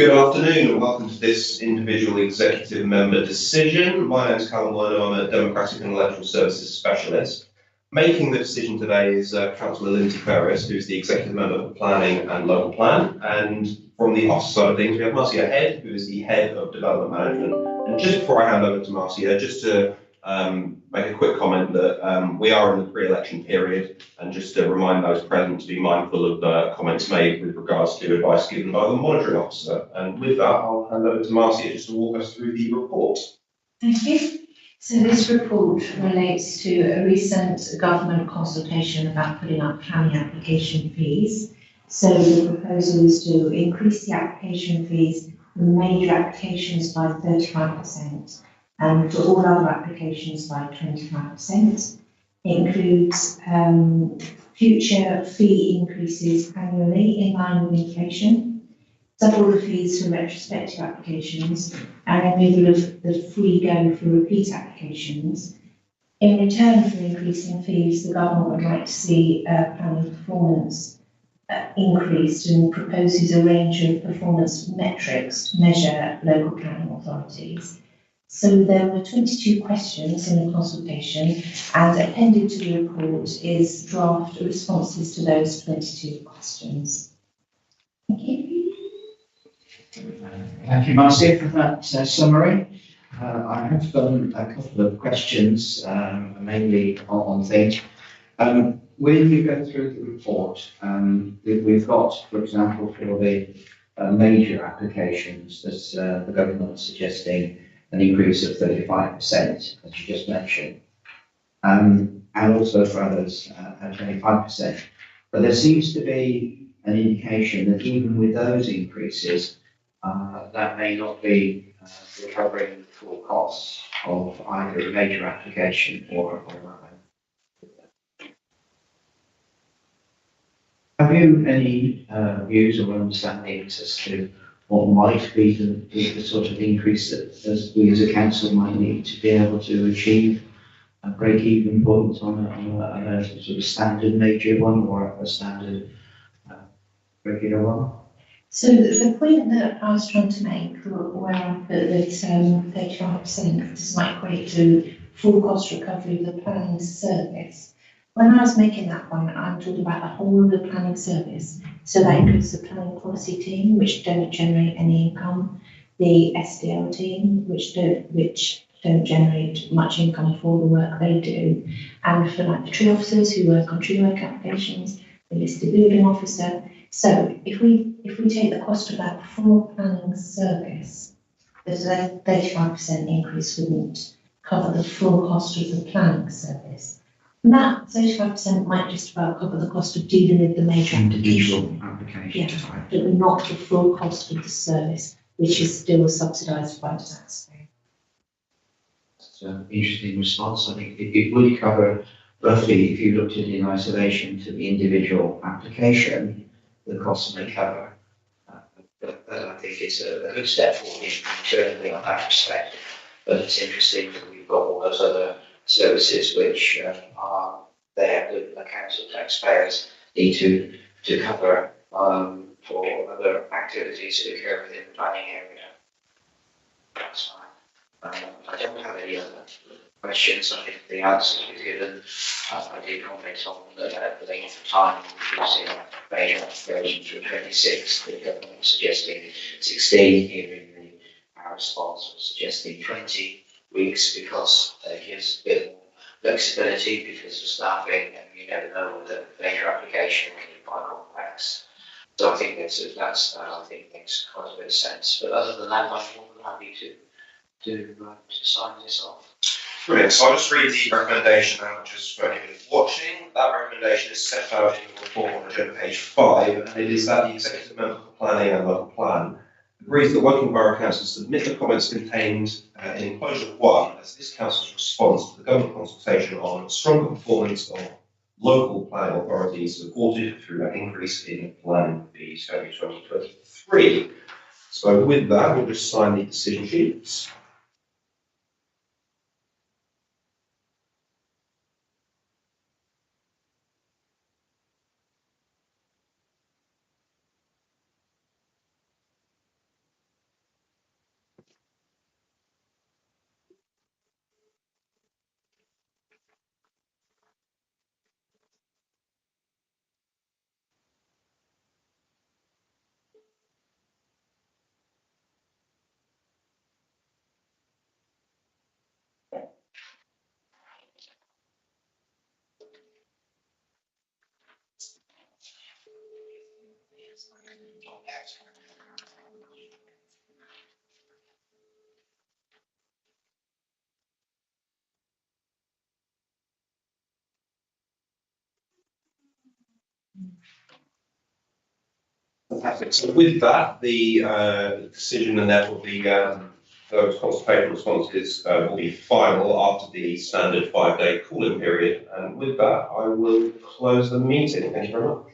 Good afternoon and welcome to this individual executive member decision. My name is Callum Werner, I'm a Democratic and Electoral Services Specialist. Making the decision today is Councillor Lindsay Ferris, who's the executive member for Planning and Local Plan. And from the office side of things, we have Marcia Head, who is the head of Development Management. And just before I hand over to Marcia, just to make a quick comment that we are in the pre-election period, and just to remind those present to be mindful of comments made with regards to advice given by the monitoring officer. And with that, I'll hand over to Marcia just to walk us through the report. Thank you. So this report relates to a recent government consultation about putting up planning application fees. So the proposal is to increase the application fees for major applications by 35% and for all other applications by 25%. It includes future fee increases annually in line with inflation, double the fees for retrospective applications, and removal of the free go for repeat applications. In return for increasing fees, the government would like to see planning performance increased and proposes a range of performance metrics to measure local planning authorities. So there were 22 questions in the consultation, and appended to the report is draft responses to those 22 questions. Thank you. Thank you, Marcia, for that summary. I have a couple of questions, mainly on things. When you go through the report, we've got, for example, for the major applications, that the government is suggesting an increase of 35%, as you just mentioned, and also for others at 25%. But there seems to be an indication that even with those increases, that may not be recovering the full costs of either a major application or Have you any views or understandings as to what might be the sort of increase that we as a council might need to be able to achieve a break-even point on a sort of standard major one or a standard regular one? So the point that I was trying to make, where I put that 35% does not equate to full cost recovery of the planning service. When I was making that point, I'm talking about the whole of the planning service. So that includes the planning policy team, which don't generate any income, the SDL team, which don't generate much income for the work they do, and for like the tree officers who work on tree work applications, the listed building officer. So if we take the cost of that full planning service, there's a 35% increase wouldn't cover the full cost of the planning service. And that 35% might just about cover the cost of dealing with the major application. Yeah, but not the full cost of the service, which is still subsidised by the taxpayer. That's an interesting response. I think it would cover roughly, if you looked at it in isolation to the individual application, the costs may cover. But I think it's a good step forward internally on that respect. But it's interesting that we've got all those other services which are there that the council taxpayers need to cover for other activities that occur within the planning area. That's fine. I don't have any other questions. I think the answers we've given, I did comment on the length of time reducing major applications from 26, the government was suggesting 16, here in our response was suggesting 20 weeks because it gives a bit more flexibility because of staffing, and you never know with a major application can be quite complex. So I think that's I think makes quite a bit of sense. But other than that, I'm more than happy to sign this off. Brilliant. So I'll just read the recommendation now, just for anyone watching. That recommendation is set out in the report on agenda page 5, and it is that the Executive Member for Planning and Local Plan agrees that Woking Borough Council submit the comments contained in enclosure 1 as this council's response to the government consultation on stronger performance of local planning authorities supported through an increase in planning fees over 2023. So with that, we'll just sign the decision sheets. Fantastic. So with that, the decision and therefore those consultation responses will be final after the standard 5-day cooling period. And with that, I will close the meeting. Thank you very much.